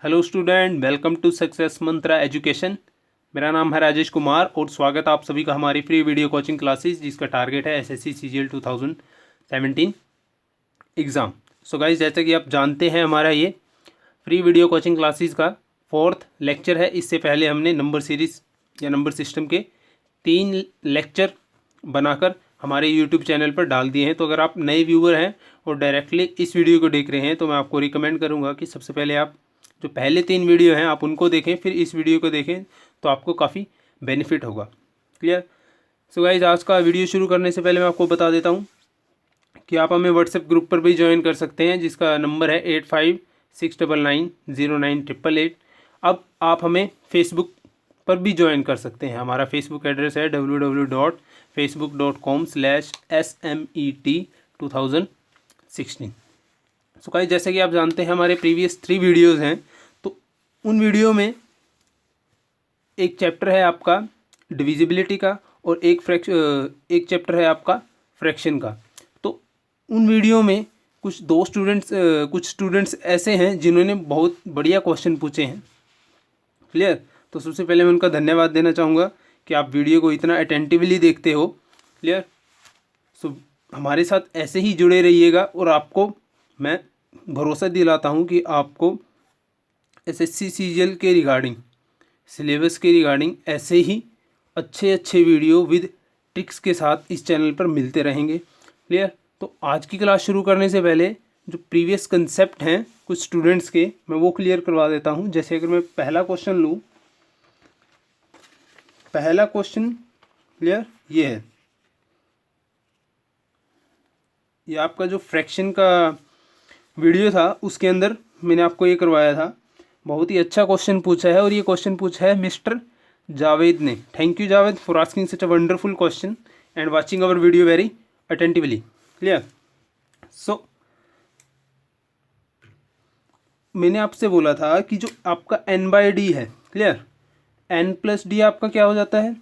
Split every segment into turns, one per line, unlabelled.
Hello student, welcome to success Mantra education. मेरा नाम है राजेश कुमार और स्वागत है आप सभी का हमारी फ्री वीडियो कोचिंग क्लासेस जिसका टारगेट है SSC CGL 2017 exam. So guys, जैसे कि आप जानते हैं हमारा ये फ्री वीडियो कोचिंग क्लासेस का 4th लेक्चर है। इससे पहले हमने नंबर सीरीज़ या नंबर सिस्टम के 3 लेक्चर बनाकर हमारे यूट्यूब चैनल पर डाल दिए हैं। तो अगर आप नए व्यूवर हैं और डायरेक्टली इस वीडियो को देख रहे हैं तो मैं आपको रिकमेंड करूँगा कि सबसे पहले आप जो पहले 3 वीडियो हैं आप उनको देखें, फिर इस वीडियो को देखें तो आपको काफ़ी बेनिफिट होगा। क्लियर? सो गाइज, आज का वीडियो शुरू करने से पहले मैं आपको बता देता हूँ कि आप हमें व्हाट्सएप ग्रुप पर भी ज्वाइन कर सकते हैं जिसका नंबर है 8569909888। अब आप हमें फेसबुक पर भी ज्वाइन कर सकते हैं। हमारा फेसबुक एड्रेस है www.facebook.com/SMET2016। सो गाइस, जैसे कि आप जानते हैं हमारे प्रीवियस 3 वीडियोज़ हैं, तो उन वीडियो में एक चैप्टर है आपका डिविजिबिलिटी का और एक चैप्टर है आपका फ्रैक्शन का। तो उन वीडियो में कुछ स्टूडेंट्स ऐसे हैं जिन्होंने बहुत बढ़िया क्वेश्चन पूछे हैं। क्लियर? तो सबसे पहले मैं उनका धन्यवाद देना चाहूँगा कि आप वीडियो को इतना अटेंटिवली देखते हो। क्लियर? सो हमारे साथ ऐसे ही जुड़े रहिएगा और आपको मैं भरोसा दिलाता हूँ कि आपको एसएससी सीजीएल के रिगार्डिंग, सिलेबस के रिगार्डिंग ऐसे ही अच्छे वीडियो विद ट्रिक्स के साथ इस चैनल पर मिलते रहेंगे। क्लियर? तो आज की क्लास शुरू करने से पहले जो प्रीवियस कंसेप्ट हैं कुछ स्टूडेंट्स के, मैं वो क्लियर करवा देता हूँ। जैसे अगर मैं पहला क्वेश्चन लूँ, पहला क्वेश्चन क्लियर ये है, ये आपका जो फ्रैक्शन का वीडियो था उसके अंदर मैंने आपको ये करवाया था। बहुत ही अच्छा क्वेश्चन पूछा है और ये क्वेश्चन पूछा है मिस्टर जावेद ने। Thank you Javed for asking such a wonderful question and watching our video very attentively. Clear? So मैंने आपसे बोला था कि जो आपका n/d है, क्लियर, n+d आपका क्या हो जाता है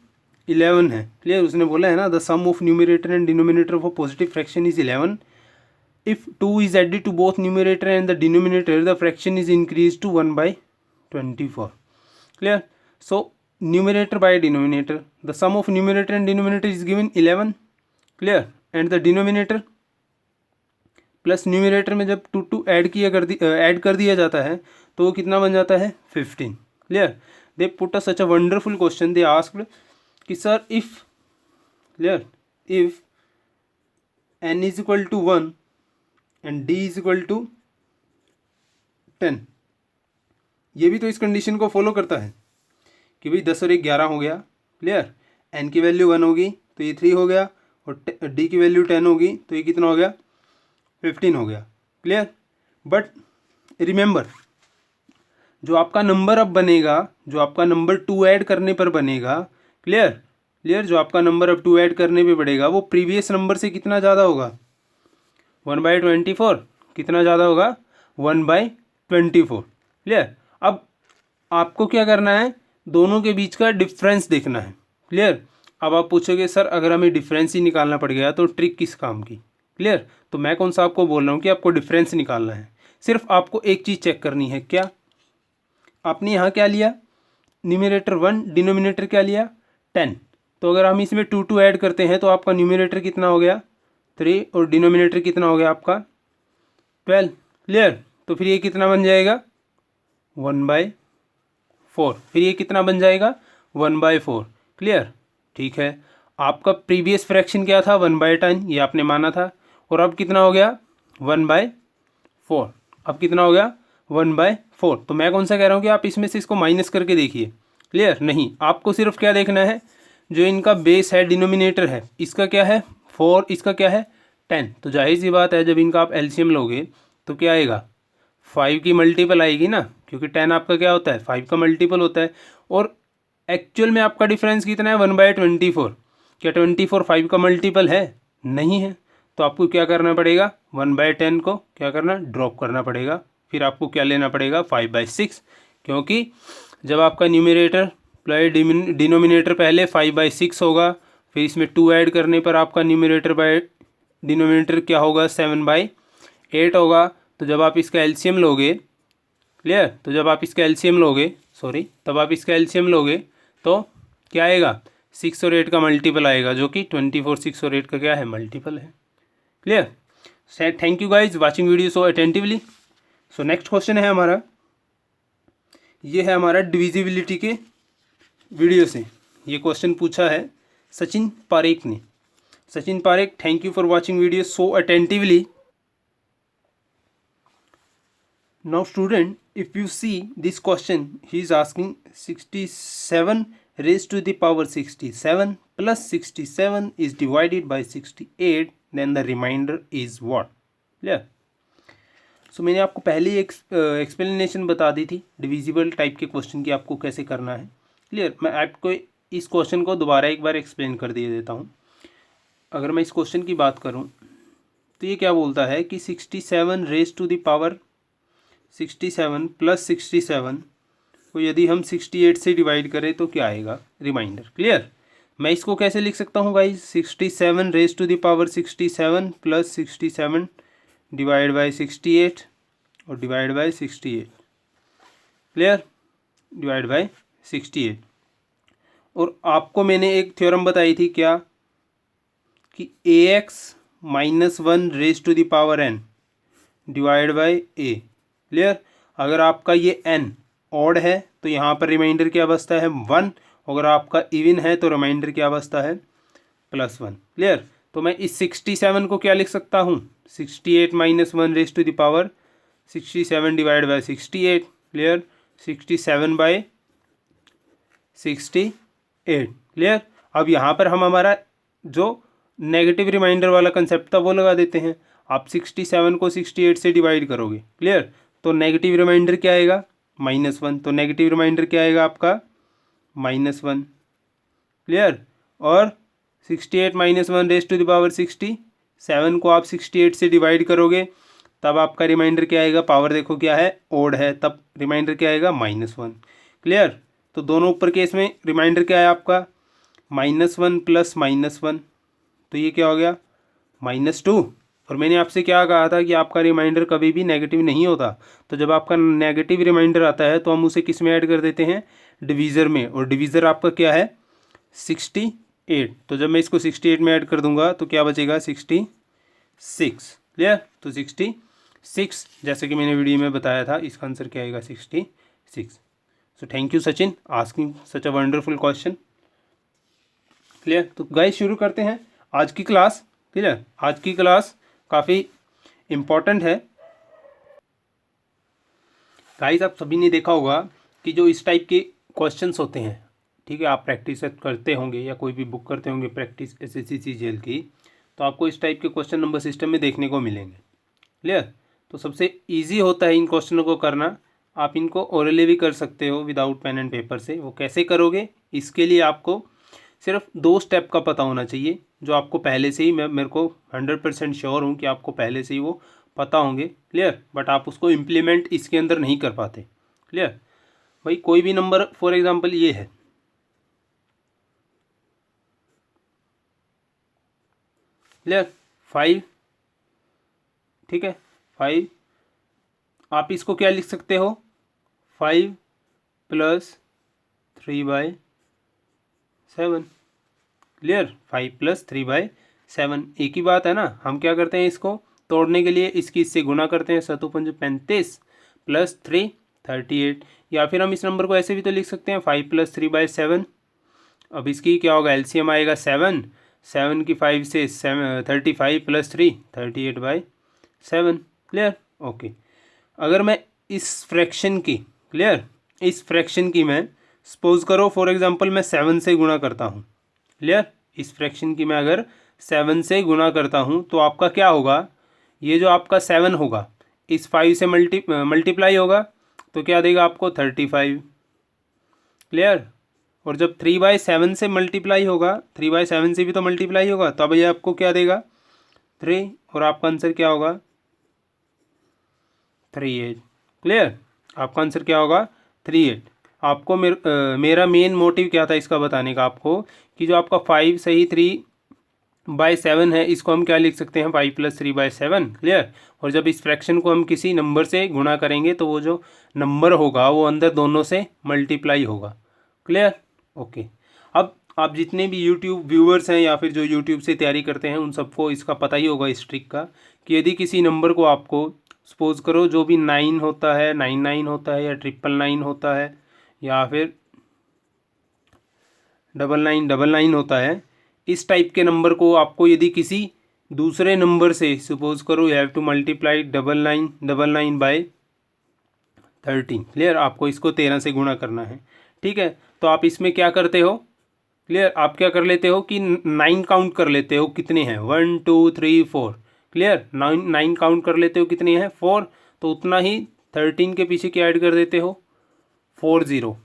11 है। क्लियर? उसने बोला है ना, the sum of numerator and denominator of a positive fraction is 11। If 2 is added to both numerator and the denominator, the fraction is increased to 1/24. Clear? So numerator by denominator, the sum of numerator and denominator is given 11. Clear? And the denominator plus numerator में जब 2 add कर दिया जाता है तो वो कितना बन जाता है 15। Clear? They put a such a wonderful question, they asked कि sir if, clear, if n is equal to 1 and d is equal to 10, ये भी तो इस कंडीशन को फॉलो करता है कि भाई 10 और 1 11 हो गया। क्लियर? n की वैल्यू 1 होगी तो ये 3 हो गया और d की वैल्यू 10 होगी तो ये कितना हो गया 15 हो गया। क्लियर? बट रिमेंबर, जो आपका नंबर अब बनेगा, जो आपका नंबर 2 ऐड करने पर बनेगा, क्लियर, जो आपका नंबर अब 2 ऐड करने पे बढ़ेगा वो प्रीवियस नंबर से कितना ज़्यादा होगा 1/24। कितना ज़्यादा होगा 1/24। क्लियर? अब आपको क्या करना है, दोनों के बीच का डिफरेंस देखना है। क्लियर? अब आप पूछोगे सर अगर हमें डिफरेंस ही निकालना पड़ गया तो ट्रिक किस काम की। क्लियर? तो मैं कौन सा आपको बोल रहा हूँ कि आपको डिफरेंस निकालना है। सिर्फ आपको एक चीज़ चेक करनी है, क्या आपने यहाँ क्या लिया, न्यूमरेटर 1, डिनोमिनेटर क्या लिया 10। तो अगर हम इसमें 2 ऐड करते हैं तो आपका न्यूमरेटर कितना हो गया 3 और डिनोमिनेटर कितना हो गया आपका 12। क्लियर? तो फिर ये कितना बन जाएगा 1/4। फिर ये कितना बन जाएगा 1/4। क्लियर? ठीक है, आपका प्रीवियस फ्रैक्शन क्या था 1/10, ये आपने माना था, और अब कितना हो गया 1/4। अब कितना हो गया 1/4। तो मैं कौन सा कह रहा हूँ कि आप इसमें से इसको माइनस करके देखिए। क्लियर? नहीं, आपको सिर्फ क्या देखना है, जो इनका बेस है डिनोमिनेटर है, इसका क्या है 4, इसका क्या है 10। तो जाहिर सी बात है जब इनका आप एलसीएम लोगे तो क्या आएगा 5 की मल्टीपल आएगी ना, क्योंकि 10 आपका क्या होता है 5 का मल्टीपल होता है। और एक्चुअल में आपका डिफरेंस कितना है 1/24। क्या 24 5 का मल्टीपल है? नहीं है। तो आपको क्या करना पड़ेगा 1/10 को क्या करना ड्रॉप करना पड़ेगा। फिर आपको क्या लेना पड़ेगा 5/6, क्योंकि जब आपका न्यूमरेटर प्लस डिनोमिनेटर पहले 5/6 होगा, फिर इसमें 2 ऐड करने पर आपका न्यूमरेटर बाय डिनोमिनेटर क्या होगा 7/8 होगा। तो जब आप इसका एलसीएम लोगे क्लियर। तो जब आप इसका एलसीएम लोगे, तब आप इसका एलसीएम लोगे तो क्या आएगा, 6 और 8 का मल्टीपल आएगा, जो कि 24, 6 और 8 का क्या है, मल्टीपल है। Clear. Thank you guys watching video so attentively. So next question है हमारा, ये है हमारा डिविजिबिलिटी के वीडियो से। ये क्वेश्चन पूछा है सचिन पारेख ने। Sachin Parekh, thank you for watching video so attentively. Now student, if you see this question, he is asking 67 raised to the power 67 plus 67 is divided by 68, then the remainder is what? Clear? सो मैंने आपको पहले ही explanation बता दी थी divisible type के question की आपको कैसे करना है। क्लियर। मैं आपको इस क्वेश्चन को दोबारा एक बार एक्सप्लेन कर दिए देता हूँ। अगर मैं इस क्वेश्चन की बात करूँ तो ये क्या बोलता है कि 67 raise to the power 67 plus 67 को यदि हम 68 से डिवाइड करें तो क्या आएगा, रिमाइंडर। क्लियर। मैं इसको कैसे लिख सकता हूँ guys, 67 raise to the power 67 plus 67 divide by 68 और divide by 68। Clear, divide by 68। और आपको मैंने एक थ्योरम बताई थी क्या, कि ax minus 1 raise to the power n divide by a। Clear. अगर आपका ये n ऑड है तो यहाँ पर रिमाइंडर क्या बचता है, 1। अगर आपका इवन है तो रिमाइंडर क्या बचता है, +1। क्लियर। तो मैं इस 67 को क्या लिख सकता हूँ, 68 minus 1 raise to the power 67 divide by 68। Clear, 67 by 68। Clear. अब यहाँ पर हम हमारा जो नेगेटिव रिमाइंडर वाला कंसेप्ट था वो लगा देते हैं। आप 67 को 68 से डिवाइड करोगे, क्लियर, तो नेगेटिव रिमाइंडर क्या आएगा, -1। तो नेगेटिव रिमाइंडर क्या आएगा आपका, -1। क्लियर। और 68 minus 1 raise to the power 67 को आप 68 से डिवाइड करोगे तब आपका रिमाइंडर क्या आएगा, पावर देखो क्या है, ओड है, तब रिमाइंडर क्या आएगा, -1। क्लियर। तो दोनों ऊपर केस में रिमाइंडर क्या है आपका, -1 प्लस -1, तो ये क्या हो गया, -2। और मैंने आपसे क्या कहा था कि आपका रिमाइंडर कभी भी नेगेटिव नहीं होता। तो जब आपका नेगेटिव रिमाइंडर आता है तो हम उसे किस में ऐड कर देते हैं, डिवीज़र में। और डिवीज़र आपका क्या है, 68। तो जब मैं इसको 68 में ऐड कर दूंगा तो क्या बचेगा, 66। क्लियर। तो 66, जैसे कि मैंने वीडियो में बताया था, इसका आंसर क्या आएगा, 66। So thank you Sachin asking such a wonderful question. Clear. तो गाइस शुरू करते हैं आज की क्लास। क्लियर। आज की क्लास काफ़ी इम्पॉर्टेंट है गाइस। आप सभी ने देखा होगा कि जो इस टाइप के क्वेश्चंस होते हैं, ठीक है, आप प्रैक्टिस करते होंगे या कोई भी बुक करते होंगे प्रैक्टिस SSC CGL की, तो आपको इस टाइप के क्वेश्चन नंबर सिस्टम में देखने को मिलेंगे। क्लियर। तो सबसे ईजी होता है इन क्वेश्चनों को करना। आप इनको ओरली भी कर सकते हो विदाउट पेन एंड पेपर से। वो कैसे करोगे, इसके लिए आपको सिर्फ 2 स्टेप का पता होना चाहिए, जो आपको पहले से ही, मेरे को 100% श्योर हूँ कि आपको पहले से ही वो पता होंगे। क्लियर। बट आप उसको इम्प्लीमेंट इसके अंदर नहीं कर पाते। क्लियर। भाई कोई भी नंबर, फॉर एग्जांपल ये है, क्लियर, 5, ठीक है, 5, आप इसको क्या लिख सकते हो, 5 प्लस 3/7। क्लियर, 5 प्लस 3/7 एक ही बात है ना। हम क्या करते हैं, इसको तोड़ने के लिए इसकी इससे गुना करते हैं, 7×5 35 प्लस 3 38। या फिर हम इस नंबर को ऐसे भी तो लिख सकते हैं, 5 प्लस 3/7। अब इसकी क्या होगा, एलसीएम आएगा 7 की 5 से 35 प्लस 3 38/7। Clear, okay. अगर मैं इस फ्रैक्शन की, क्लियर, इस फ्रैक्शन की मैं सपोज करो फॉर एग्जांपल मैं 7 से गुणा करता हूँ। क्लियर। इस फ्रैक्शन की मैं अगर 7 से गुणा करता हूँ तो आपका क्या होगा, ये जो आपका 7 होगा इस 5 से मल्टीप्लाई होगा तो क्या देगा आपको, 35। क्लियर। और जब 3/7 से मल्टीप्लाई होगा, 3/7 से भी तो मल्टीप्लाई होगा, तब ये आपको क्या देगा, 3। और आपका आंसर क्या होगा, 38। क्लियर। आपका आंसर क्या होगा, 38। आपको मेरा मेन मोटिव क्या था इसका बताने का आपको, कि जो आपका 5 से ही 3 बाय 7 है, इसको हम क्या लिख सकते हैं 5+3/7। क्लियर। और जब इस फ्रैक्शन को हम किसी नंबर से गुणा करेंगे तो वो जो नंबर होगा वो अंदर दोनों से मल्टीप्लाई होगा। क्लियर। ओके। अब आप जितने भी यूट्यूब व्यूअर्स हैं या फिर जो यूट्यूब से तैयारी करते हैं उन सबको इसका पता ही होगा इस ट्रिक का, कि यदि किसी नंबर को आपको सपोज करो जो भी 9 होता है, 99 होता है, या 999 होता है, या फिर 9999 होता है, इस टाइप के नंबर को आपको यदि किसी दूसरे नंबर से सपोज करो you have to multiply 9999 by 13। Clear. आपको इसको 13 से गुणा करना है। ठीक है। तो आप इसमें क्या करते हो, क्लियर, आप क्या कर लेते हो कि 9 काउंट कर लेते हो कितने हैं, 1 2 3 4। क्लियर। 9 काउंट कर लेते हो कितने हैं 4, तो उतना ही 13 के पीछे क्या ऐड कर देते हो 40।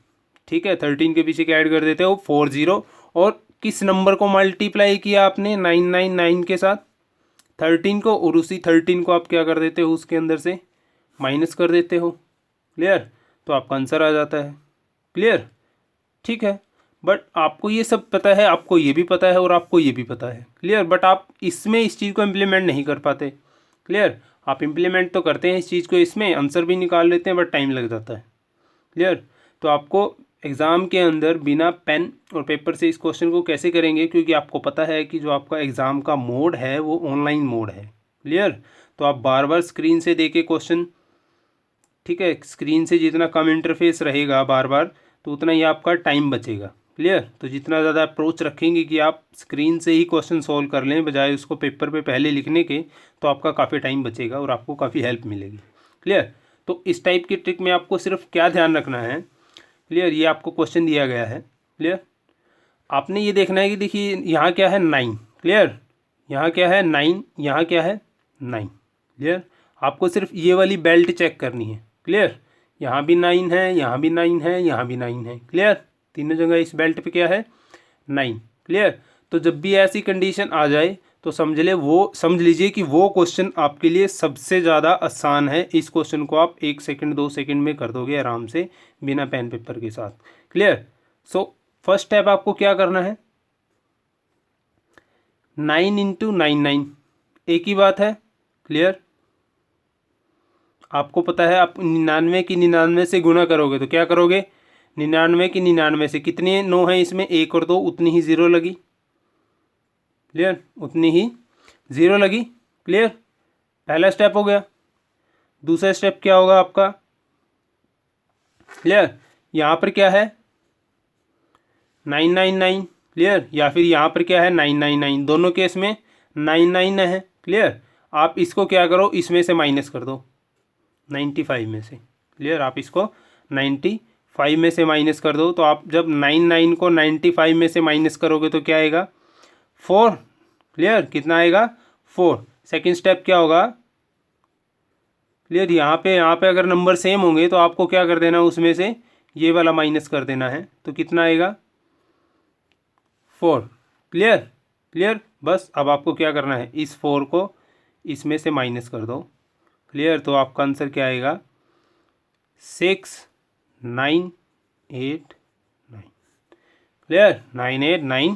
ठीक है। 13 के पीछे क्या ऐड कर देते हो 40। और किस नंबर को मल्टीप्लाई किया आपने 999 के साथ 13 को, और उसी 13 को आप क्या कर देते हो उसके अंदर से माइनस कर देते हो। क्लियर। तो आपका आंसर आ जाता है। क्लियर। ठीक है। बट आपको ये सब पता है, आपको ये भी पता है और आपको ये भी पता है। क्लियर। बट आप इसमें इस चीज़ को इम्प्लीमेंट नहीं कर पाते। क्लियर। आप इम्प्लीमेंट तो करते हैं इस चीज़ को, इसमें आंसर भी निकाल लेते हैं बट टाइम लग जाता है। क्लियर। तो आपको एग्ज़ाम के अंदर बिना पेन और पेपर से इस क्वेश्चन को कैसे करेंगे, क्योंकि आपको पता है कि जो आपका एग्ज़ाम का मोड है वो ऑनलाइन मोड है। क्लियर। तो आप बार बार स्क्रीन से देके क्वेश्चन, ठीक है, स्क्रीन से जितना कम इंटरफेस रहेगा बार बार तो उतना ही आपका टाइम बचेगा। क्लियर। तो जितना ज़्यादा अप्रोच रखेंगे कि आप स्क्रीन से ही क्वेश्चन सॉल्व कर लें बजाय उसको पेपर पे पहले लिखने के, तो आपका काफ़ी टाइम बचेगा और आपको काफ़ी हेल्प मिलेगी। क्लियर। तो इस टाइप की ट्रिक में आपको सिर्फ क्या ध्यान रखना है, क्लियर, ये आपको क्वेश्चन दिया गया है। क्लियर। आपने ये देखना है कि देखिए यहाँ क्या है 9। क्लियर। यहाँ क्या है 9, यहाँ क्या है 9। क्लियर। आपको सिर्फ ये वाली बेल्ट चेक करनी है। क्लियर। यहाँ भी 9 है, यहाँ भी 9 है, यहाँ भी 9 है। क्लियर। तीनों जगह इस बेल्ट पे क्या है 9। क्लियर। तो जब भी ऐसी कंडीशन आ जाए तो समझ लीजिए कि वो क्वेश्चन आपके लिए सबसे ज़्यादा आसान है। इस क्वेश्चन को आप 1 सेकंड 2 सेकंड में कर दोगे आराम से बिना पेन पेपर के साथ। क्लियर। सो फर्स्ट स्टेप आपको क्या करना है, 9 इंटू 99 एक ही बात है। क्लियर। आपको पता है आप 99 की 99 से गुणा करोगे तो क्या करोगे, 99 की 99 से कितने 9 हैं इसमें, 1 और 2, उतनी ही ज़ीरो लगी। क्लियर। उतनी ही ज़ीरो लगी। क्लियर। पहला स्टेप हो गया। दूसरा स्टेप क्या होगा आपका, क्लियर, यहाँ पर क्या है 999। क्लियर। या फिर यहाँ पर क्या है 999, दोनों केस में 99 है। क्लियर। आप इसको क्या करो, इसमें से माइनस कर दो 95 में से। क्लियर। आप इसको 95 में से माइनस कर दो, तो आप जब 99 को 95 में से माइनस करोगे तो क्या आएगा 4। क्लियर। कितना आएगा 4। सेकेंड स्टेप क्या होगा, क्लियर, यहाँ पे अगर नंबर सेम होंगे तो आपको क्या कर देना, उसमें से ये वाला माइनस कर देना है, तो कितना आएगा 4। क्लियर। क्लियर। बस अब आपको क्या करना है, इस 4 को इसमें से माइनस कर दो। क्लियर। तो आपका आंसर क्या आएगा 6 9 8 9। क्लियर। 9 8 9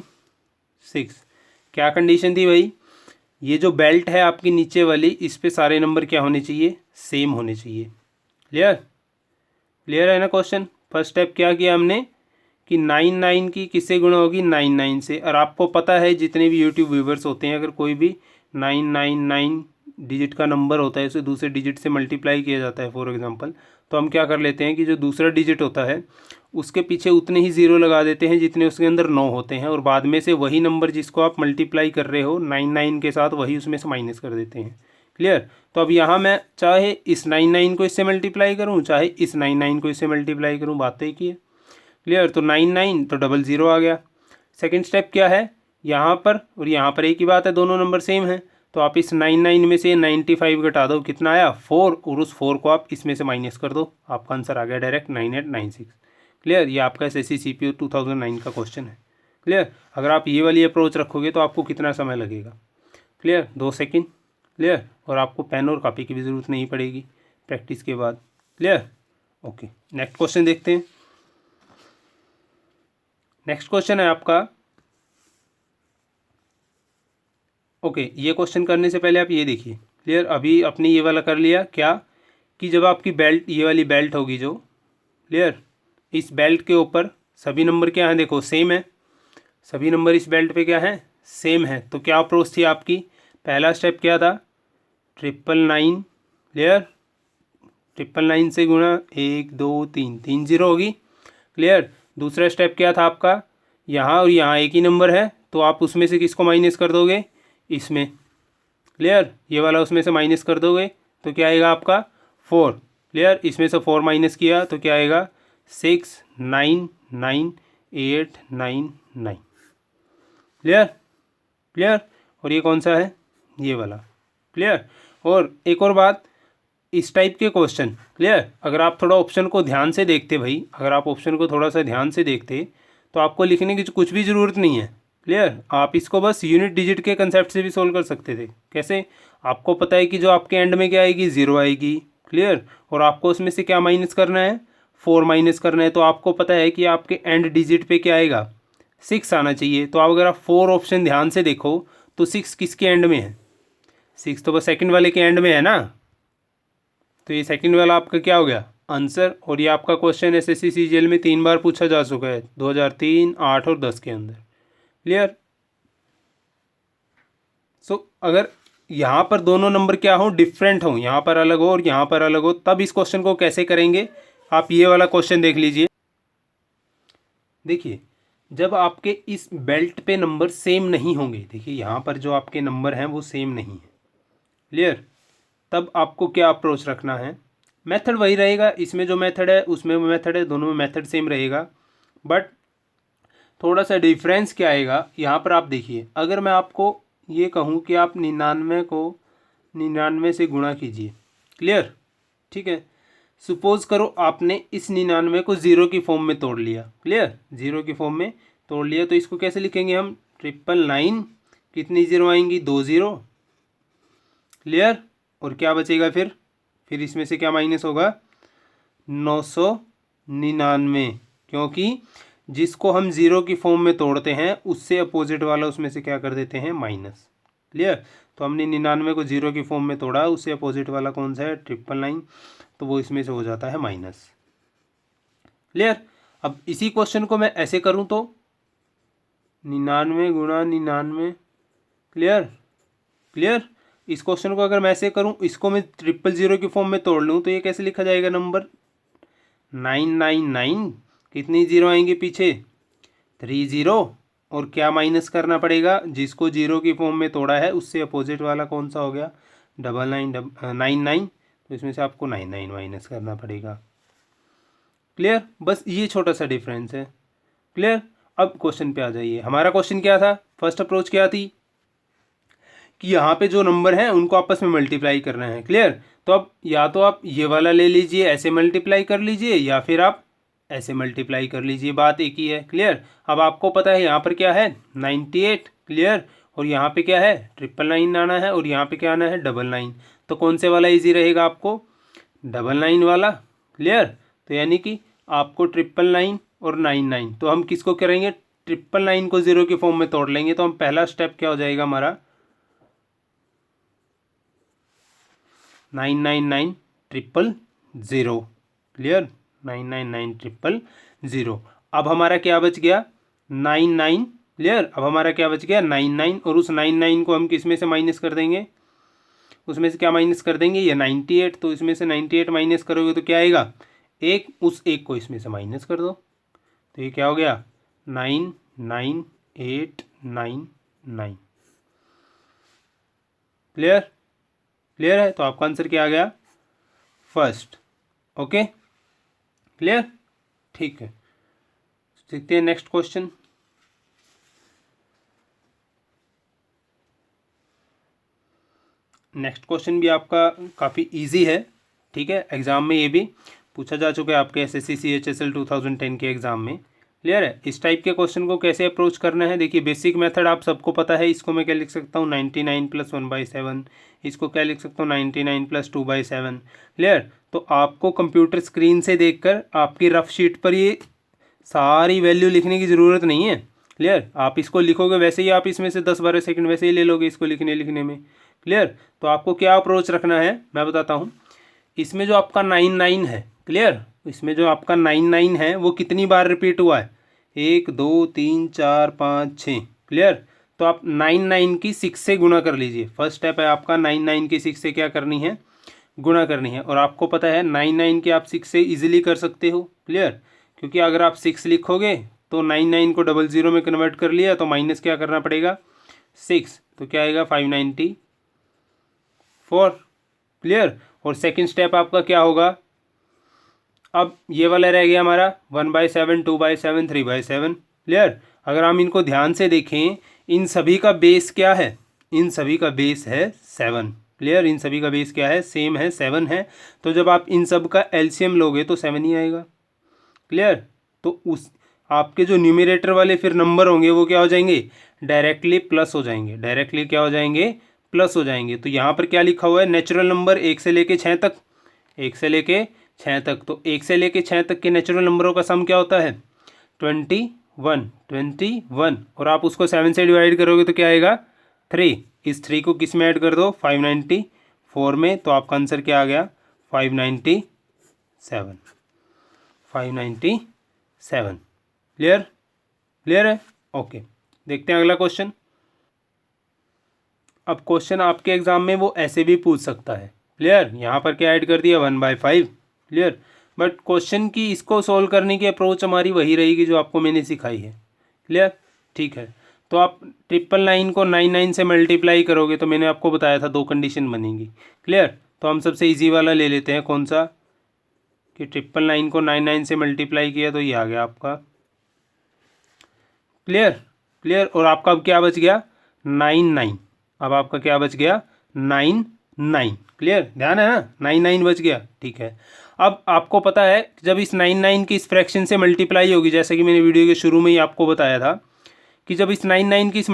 6। क्या कंडीशन थी भाई, ये जो बेल्ट है आपकी नीचे वाली, इस पे सारे नंबर क्या होने चाहिए, सेम होने चाहिए। क्लियर। क्लियर है ना क्वेश्चन। फर्स्ट स्टेप क्या किया हमने कि 99 की किससे गुणा होगी 99 से, और आपको पता है जितने भी यूट्यूब व्यूवर्स होते हैं अगर कोई भी 999 डिजिट का नंबर होता है उसे दूसरे डिजिट से मल्टीप्लाई किया जाता है फॉर एग्जांपल, तो हम क्या कर लेते हैं कि जो दूसरा डिजिट होता है उसके पीछे उतने ही ज़ीरो लगा देते हैं जितने उसके अंदर 9 होते हैं, और बाद में से वही नंबर जिसको आप मल्टीप्लाई कर रहे हो 99 के साथ वही उसमें से माइनस कर देते हैं। क्लियर। तो अब यहाँ मैं चाहे इस 99 को इससे मल्टीप्लाई करूँ चाहे इस 99 को इससे मल्टीप्लाई करूँ, बात तो एक ही है। क्लियर। तो 99 तो डबल ज़ीरो आ गया। सेकेंड स्टेप क्या है, यहाँ पर और यहाँ पर एक ही बात है, दोनों नंबर सेम है, तो आप इस 99 में से 95 घटा दो, कितना आया 4, और उस 4 को आप इसमें से माइनस कर दो, आपका आंसर आ गया डायरेक्ट 9896। क्लियर। ये आपका SSC CPO 2009 का क्वेश्चन है। क्लियर। अगर आप ये वाली अप्रोच रखोगे तो आपको कितना समय लगेगा, क्लियर 2 सेकेंड। क्लियर। और आपको पेन और कॉपी की भी ज़रूरत नहीं पड़ेगी प्रैक्टिस के बाद। क्लियर। ओके। नेक्स्ट क्वेश्चन देखते हैं। नेक्स्ट क्वेश्चन है आपका ओके, ये क्वेश्चन करने से पहले आप ये देखिए, क्लियर। अभी आपने ये वाला कर लिया क्या, कि जब आपकी बेल्ट, ये वाली बेल्ट होगी जो, क्लियर, इस बेल्ट के ऊपर सभी नंबर क्या हैं, देखो सेम है, सभी नंबर इस बेल्ट पे क्या है, सेम है। तो क्या अप्रोच थी आपकी, पहला स्टेप क्या था, 999, क्लियर, 999 से गुणा 1 2 3, 3 जीरो होगी, क्लियर। दूसरा स्टेप क्या था आपका, यहाँ और यहाँ एक ही नंबर है, तो आप उसमें से किसको माइनस कर दोगे, इसमें, क्लियर, ये वाला उसमें से माइनस कर दोगे तो क्या आएगा आपका 4, क्लियर। इसमें से 4 माइनस किया तो क्या आएगा 6 9 9 8 9 9, क्लियर, क्लियर। और ये कौन सा है, ये वाला, क्लियर। और एक और बात, इस टाइप के क्वेश्चन, क्लियर, अगर आप थोड़ा ऑप्शन को ध्यान से देखते भाई, अगर आप ऑप्शन को थोड़ा सा ध्यान से देखते तो आपको लिखने की कुछ भी ज़रूरत नहीं है, क्लियर। आप इसको बस यूनिट डिजिट के कंसेप्ट से भी सोल्व कर सकते थे। कैसे, आपको पता है कि जो आपके एंड में क्या आएगी, 0 आएगी, क्लियर, और आपको उसमें से क्या माइनस करना है, 4 माइनस करना है। तो आपको पता है कि आपके एंड डिजिट पे क्या आएगा, 6 आना चाहिए। तो आप अगर आप 4 ऑप्शन ध्यान से देखो तो 6 किसके एंड में है, 6 तो बस सेकंड वाले के एंड में है ना, तो ये सेकंड वाला आपका क्या हो गया आंसर। और ये आपका क्वेश्चन एसएससी सीजीएल में 3 बार पूछा जा चुका है, 2003, 8 और 10 के अंदर, क्लियर। सो अगर यहाँ पर दोनों नंबर क्या हो, डिफरेंट हो, यहाँ पर अलग हो और यहाँ पर अलग हो, तब इस क्वेश्चन को कैसे करेंगे, आप ये वाला क्वेश्चन देख लीजिए। देखिए, जब आपके इस बेल्ट पे नंबर सेम नहीं होंगे, देखिए यहाँ पर जो आपके नंबर हैं वो सेम नहीं है, क्लियर, तब आपको क्या अप्रोच रखना है, मेथड वही रहेगा, इसमें जो मेथड है उसमें वो मेथड है, दोनों में मेथड सेम रहेगा, बट थोड़ा सा डिफरेंस क्या आएगा यहाँ पर। आप देखिए, अगर मैं आपको ये कहूँ कि आप 99 को 99 से गुणा कीजिए, क्लियर, ठीक है। सपोज करो आपने इस 99 को 0 की फॉर्म में तोड़ लिया, क्लियर, 0 की फॉर्म में तोड़ लिया, तो इसको कैसे लिखेंगे हम, 999, कितनी जीरो आएंगी, 2 0, क्लियर। और क्या बचेगा फिर इसमें से क्या माइनस होगा, 999, क्योंकि जिसको हम 0 की फॉर्म में तोड़ते हैं उससे अपोजिट वाला उसमें से क्या कर देते हैं, माइनस, क्लियर। तो हमने 99 को 0 की फॉर्म में तोड़ा, उससे अपोजिट वाला कौन सा है, 999, तो वो इसमें से हो जाता है माइनस, क्लियर। अब इसी क्वेश्चन को मैं ऐसे करूं तो 99 गुणा 99, क्लियर, क्लियर। इस क्वेश्चन को अगर मैं ऐसे करूं, इसको मैं 000 की फॉर्म में तोड़ लूं तो ये कैसे लिखा जाएगा, नंबर 999, कितनी जीरो आएंगे पीछे, 3 0, और क्या माइनस करना पड़ेगा, जिसको 0 की फॉर्म में तोड़ा है उससे अपोजिट वाला कौन सा हो गया, 99, तो इसमें से आपको 99 माइनस करना पड़ेगा, क्लियर। बस ये छोटा सा डिफरेंस है, क्लियर। अब क्वेश्चन पे आ जाइए, हमारा क्वेश्चन क्या था, फर्स्ट अप्रोच क्या थी, कि यहाँ पे जो नंबर हैं उनको आपस में मल्टीप्लाई करना है, क्लियर। तो अब या तो आप ये वाला ले लीजिए, ऐसे मल्टीप्लाई कर लीजिए, या फिर आप ऐसे मल्टीप्लाई कर लीजिए, बात एक ही है, क्लियर। अब आपको पता है यहाँ पर क्या है, 98, क्लियर, और यहाँ पे क्या है, 999 आना है, और यहाँ पे क्या आना है, 99, तो कौन से वाला इजी रहेगा आपको, 99 वाला, क्लियर। तो यानी कि आपको 999 और 99, तो हम किसको करेंगे, 999 को 0 की फॉर्म में तोड़ लेंगे, तो हम पहला स्टेप क्या हो जाएगा हमारा, 999000, क्लियर, 999000। अब हमारा क्या बच गया, 99, क्लियर। अब हमारा क्या बच गया, 99, और उस 99 को हम किस में से माइनस कर देंगे, उसमें से क्या माइनस कर देंगे, ये 98, तो इसमें से 98 माइनस करोगे तो क्या आएगा, एक, उस एक को इसमें से माइनस कर दो, तो ये क्या हो गया, 99899, क्लियर, क्लियर है। तो आपका आंसर क्या आ गया, फर्स्ट, ओके, क्लियर, ठीक है। देखते हैं नेक्स्ट क्वेश्चन। नेक्स्ट क्वेश्चन भी आपका काफ़ी इजी है, ठीक है, एग्ज़ाम में ये भी पूछा जा चुका है आपके एसएससी CHSL 2010 के एग्ज़ाम में, क्लियर है। इस टाइप के क्वेश्चन को कैसे अप्रोच करना है, देखिए बेसिक मेथड आप सबको पता है, इसको मैं क्या लिख सकता हूँ, 99 + 1/7, इसको क्या लिख सकता हूँ, 99 + 2/7, क्लियर। तो आपको कंप्यूटर स्क्रीन से देखकर आपकी रफ शीट पर ये सारी वैल्यू लिखने की ज़रूरत नहीं है, क्लियर। आप इसको लिखोगे वैसे ही आप इसमें से 10-12 सेकंड वैसे ही ले लोगे इसको लिखने में। क्लियर। तो आपको क्या अप्रोच रखना है मैं बताता हूँ। इसमें जो आपका 99 है, क्लियर, इसमें जो आपका 99 है वो कितनी बार रिपीट हुआ है, 1 2 3 4 5 6, क्लियर। तो आप 99 की 6 से गुणा कर लीजिए। फर्स्ट स्टेप है आपका 99 की 6 से क्या करनी है, गुणा करनी है। और आपको पता है 99 की आप 6 से इजीली कर सकते हो, क्लियर, क्योंकि अगर आप 6 लिखोगे तो 99 को 00 में कन्वर्ट कर लिया तो माइनस क्या करना पड़ेगा 6, तो क्या आएगा 594, क्लियर। और सेकंड स्टेप आपका क्या होगा, अब ये वाला रह गया हमारा 1/7 2/7 3/7, क्लियर। अगर हम इनको ध्यान से देखें इन सभी का बेस क्या है, इन सभी का बेस है 7, क्लियर। इन सभी का बेस क्या है, सेम है 7 है। तो जब आप इन सब का एलसीएम लोगे तो 7 ही आएगा, क्लियर। तो उस आपके जो न्यूमरेटर वाले फिर नंबर होंगे वो क्या हो जाएंगे, डायरेक्टली प्लस हो जाएंगे, डायरेक्टली क्या हो जाएंगे, प्लस हो जाएंगे। तो यहाँ पर क्या लिखा हुआ है, नेचुरल नंबर 1 से लेके 6 तक, 1 से लेके 6 तक। तो 1 से लेके 6 तक के नेचुरल नंबरों का सम क्या होता है 21, और आप उसको 7 से डिवाइड करोगे तो क्या आएगा 3। इस 3 को किस में ऐड कर दो 594 में, तो आपका आंसर क्या आ गया 597, 597, क्लियर, क्लियर है, ओके। देखते हैं अगला क्वेश्चन। अब क्वेश्चन आपके एग्जाम में वो ऐसे भी पूछ सकता है, क्लियर। यहाँ पर क्या ऐड कर दिया 1/5, क्लियर। बट क्वेश्चन की इसको सॉल्व करने की अप्रोच हमारी वही रहेगी जो आपको मैंने सिखाई है, क्लियर, ठीक है। तो आप 999 को 99 से मल्टीप्लाई करोगे तो मैंने आपको बताया था 2 कंडीशन बनेंगी, क्लियर। तो हम सबसे इजी वाला ले लेते हैं, कौन सा, कि 999 को 99 से मल्टीप्लाई किया तो ये आ गया आपका, क्लियर, क्लियर। और आपका अब क्या बच गया 99, अब आपका क्या बच गया 99, क्लियर, ध्यान है ना 99 बच गया, ठीक है। अब आपको पता है जब इस 99 की इस फ्रैक्शन से मल्टीप्लाई होगी, जैसे कि मैंने वीडियो के शुरू में ही आपको बताया था कि जब इस 99 की इस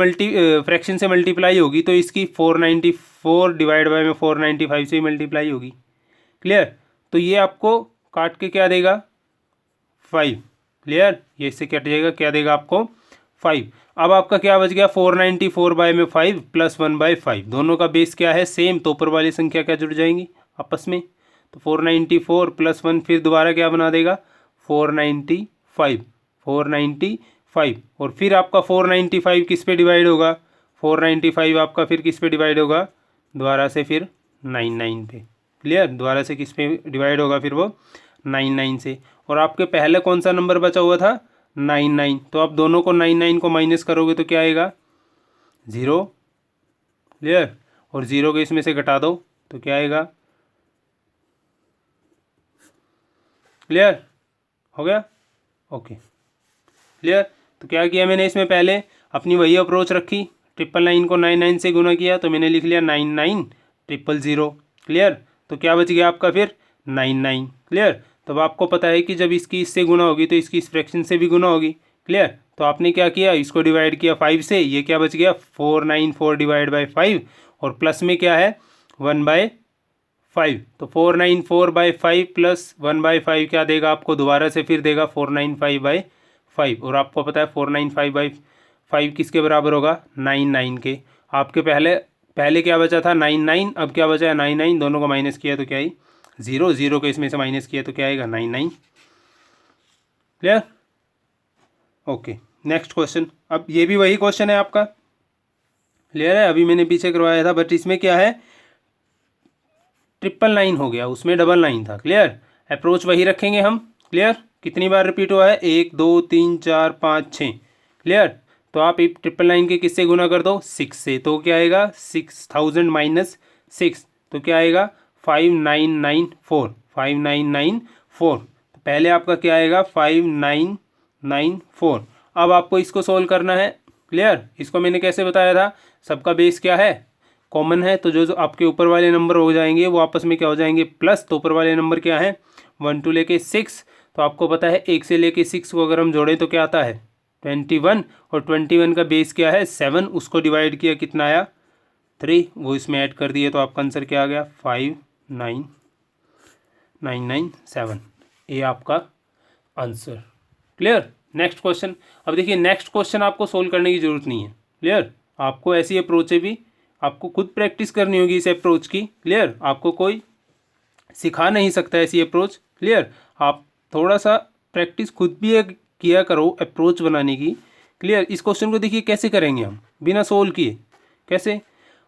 फ्रैक्शन से मल्टीप्लाई होगी तो इसकी 494 डिवाइड बाय में 495 से ही मल्टीप्लाई होगी, क्लियर। तो ये आपको काट के क्या देगा 5, क्लियर, ये इससे कट जाएगा, क्या देगा आपको 5। अब आपका क्या बच गया 494 बाय में 5 प्लस 1/5, दोनों का बेस क्या है सेम, तो ऊपर वाली संख्या क्या जुड़ जाएंगी आपस में, तो 494 प्लस 1 फिर दोबारा क्या बना देगा 495, 495। और फिर आपका 495 किस पे डिवाइड होगा, 495 आपका फिर किस पे डिवाइड होगा, दोबारा से फिर 99 पे, क्लियर, दोबारा से किस पे डिवाइड होगा फिर वो 99 से। और आपके पहले कौन सा नंबर बचा हुआ था 99, तो आप दोनों को 99 को माइनस करोगे तो क्या आएगा 0, क्लियर। और 0 को इसमें से घटा दो तो क्या आएगा, क्लियर, हो गया, ओके, क्लियर। तो क्या किया मैंने इसमें, पहले अपनी वही अप्रोच रखी, 999 को 99 से गुना किया तो मैंने लिख लिया 99,000, क्लियर। तो क्या बच गया आपका फिर 99, क्लियर। तब आपको पता है कि जब इसकी इससे गुना होगी तो इसकी इस फ्रैक्शन से भी गुना होगी, क्लियर। तो आपने क्या किया, इसको डिवाइड किया 5 से, ये क्या बच गया 494 डिवाइड बाई 5, और प्लस में क्या है 1/5, तो 494/5 प्लस 1/5 क्या देगा आपको, दोबारा से फिर देगा 495/5। और आपको पता है 495/5 किसके बराबर होगा 99 के। आपके पहले क्या बचा था 99, अब क्या बचा है 99, दोनों को माइनस किया तो क्या ही 0, 0 को इसमें से माइनस किया तो क्या आएगा 99, क्लियर, ओके। नेक्स्ट क्वेश्चन, अब ये भी वही क्वेश्चन है आपका, क्लियर है, अभी मैंने पीछे करवाया था बट इसमें क्या है 999 हो गया, उसमें 99 था, क्लियर। अप्रोच वही रखेंगे हम, क्लियर। कितनी बार रिपीट हुआ है 1 2 3 4 5 6, क्लियर। तो आप 999 के किससे गुना कर दो 6 से, तो क्या आएगा 6000 माइनस 6, तो क्या आएगा 5994, 5994। तो पहले आपका क्या आएगा 5994। अब आपको इसको सोल्व करना है, क्लियर। इसको मैंने कैसे बताया था, सबका बेस क्या है कॉमन है, तो जो आपके ऊपर वाले नंबर हो जाएंगे वो आपस में क्या हो जाएंगे प्लस, तो ऊपर वाले नंबर क्या है 1 to लेके 6, तो आपको पता है 1 से लेके 6 को अगर हम जोड़ें तो क्या आता है 21, और 21 का बेस क्या है 7, उसको डिवाइड किया कितना आया 3, वो इसमें ऐड कर दिए तो आपका आंसर क्या आ गया 59997, ये आपका आंसर, क्लियर। Next question. अब देखिए नेक्स्ट क्वेश्चन आपको सोल्व करने की ज़रूरत नहीं है, क्लियर। आपको ऐसी अप्रोच है भी आपको खुद प्रैक्टिस करनी होगी इस अप्रोच की, क्लियर। आपको कोई सिखा नहीं सकता ऐसी अप्रोच, क्लियर। आप थोड़ा सा प्रैक्टिस खुद भी एक किया करो अप्रोच बनाने की, क्लियर। इस क्वेश्चन को देखिए कैसे करेंगे हम बिना सोल्व किए, कैसे।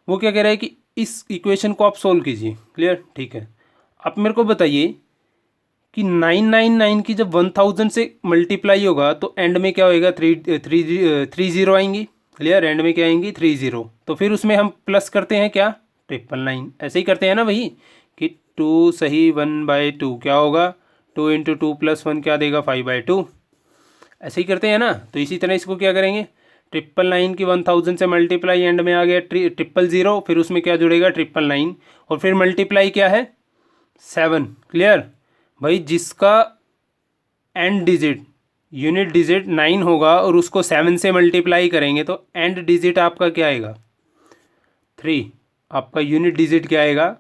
वो क्या कह रहा है कि इस इक्वेशन को आप सोल्व कीजिए, क्लियर, ठीक है। आप मेरे को बताइए कि 999 की जब 1000 से मल्टीप्लाई होगा तो एंड में क्या होएगा, 3 0 आएंगी, क्लियर। एंड में क्या आएंगी, 3 0। तो फिर उसमें हम प्लस करते हैं क्या, 999, ऐसे ही करते हैं ना वही कि 2 सही 1/2 क्या होगा, 2 × 2 + 1 क्या देगा, 5/2, ऐसे ही करते हैं ना। तो इसी तरह इसको क्या करेंगे, 999 की 1000 से मल्टीप्लाई, एंड में आ गया 000, फिर उसमें क्या जुड़ेगा, 999, और फिर मल्टीप्लाई क्या है, 7, क्लियर। भाई जिसका एंड डिजिट यूनिट डिजिट 9 होगा और उसको 7 से मल्टीप्लाई करेंगे तो एंड डिजिट आपका क्या आएगा, 3। आपका यूनिट डिजिट क्या आएगा,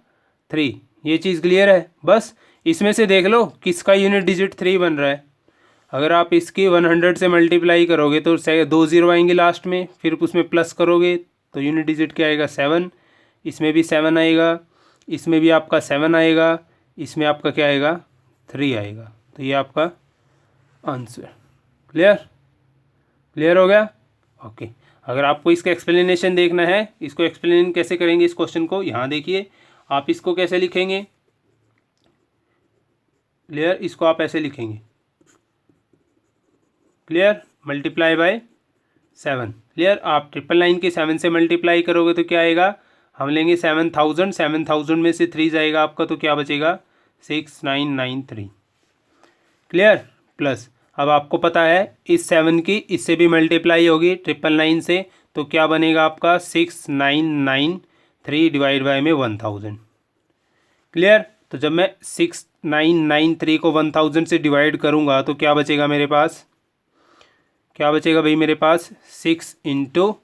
3। ये चीज़ क्लियर है। बस इसमें से देख लो किसका यूनिट डिजिट 3 बन रहा है। अगर आप इसकी 100 से मल्टीप्लाई करोगे तो 2 0 आएंगे लास्ट में, फिर उसमें प्लस करोगे तो यूनिट डिजिट क्या आएगा, 7। इसमें भी 7 आएगा, इसमें भी आपका 7 आएगा, इसमें आपका क्या आएगा, 3 आएगा। तो ये आपका आंसर, क्लियर, क्लियर हो गया, ओके। अगर आपको इसका एक्सप्लेनेशन देखना है, इसको एक्सप्लेन कैसे करेंगे इस क्वेश्चन को, यहाँ देखिए आप इसको कैसे लिखेंगे, क्लियर। इसको आप ऐसे लिखेंगे, क्लियर, मल्टीप्लाई बाय 7, क्लियर। आप 999 के 7 से मल्टीप्लाई करोगे तो क्या आएगा, हम लेंगे 7000, 7000 में से 3 जाएगा आपका, तो क्या बचेगा, 6993, क्लियर। प्लस अब आपको पता है इस 7 की इससे भी मल्टीप्लाई होगी 999 से, तो क्या बनेगा आपका 6993 डिवाइड बाय में 1000, क्लियर। तो जब मैं 6993 को 1000 से डिवाइड करूँगा तो क्या बचेगा मेरे पास, क्या बचेगा भाई मेरे पास, 6 ×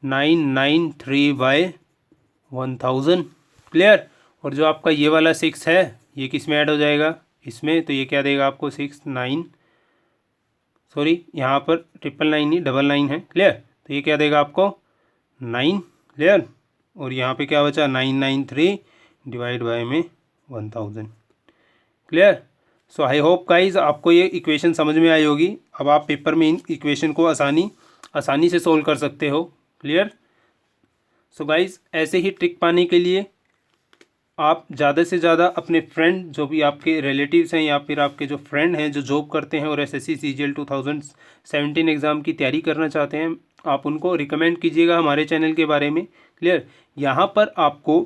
993/1000, क्लियर। और जो आपका ये वाला 6 है ये किस में ऐड हो जाएगा, इसमें, तो ये क्या देगा आपको, यहाँ पर 999 नहीं 99 है, क्लियर। तो ये क्या देगा आपको, 9, क्लियर। और यहाँ पे क्या बचा, 993 डिवाइड बाय में 1000, clear. So I hope guys आपको ये इक्वेशन समझ में आई होगी। अब आप पेपर में इन इक्वेशन को आसानी से सोल्व कर सकते हो, क्लियर। सो गाइज ऐसे ही ट्रिक पाने के लिए आप ज़्यादा से ज़्यादा अपने फ्रेंड, जो भी आपके रिलेटिव्स हैं या फिर आपके जो फ्रेंड हैं जो जॉब करते हैं और एसएससी सीजीएल 2017 एग्ज़ाम की तैयारी करना चाहते हैं, आप उनको रिकमेंड कीजिएगा हमारे चैनल के बारे में, क्लियर। यहाँ पर आपको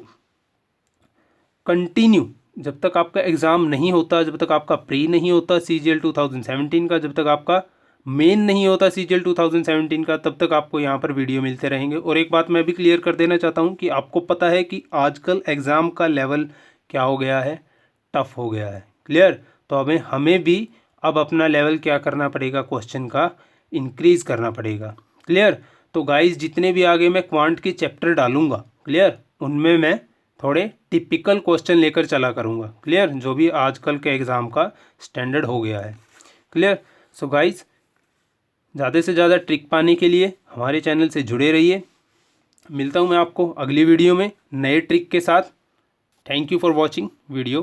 कंटिन्यू, जब तक आपका एग्ज़ाम नहीं होता, जब तक आपका प्री नहीं होता सीजीएल 2017 का, जब तक आपका मेन नहीं होता सीजीएल 2017 का, तब तक आपको यहाँ पर वीडियो मिलते रहेंगे। और एक बात मैं भी क्लियर कर देना चाहता हूँ कि आपको पता है कि आजकल एग्ज़ाम का लेवल क्या हो गया है, टफ हो गया है, क्लियर। तो हमें भी अब अपना लेवल क्या करना पड़ेगा, क्वेश्चन का इंक्रीज़ करना पड़ेगा, क्लियर। तो गाइज जितने भी आगे मैं क्वांट के चैप्टर डालूँगा, क्लियर, उनमें मैं थोड़े टिपिकल क्वेश्चन लेकर चला करूँगा, क्लियर, जो भी आजकल के एग्ज़ाम का स्टैंडर्ड हो गया है, क्लियर। सो गाइज ज़्यादा से ज़्यादा ट्रिक पाने के लिए हमारे चैनल से जुड़े रहिए। मिलता हूँ मैं आपको अगली वीडियो में नए ट्रिक के साथ। Thank you for watching video.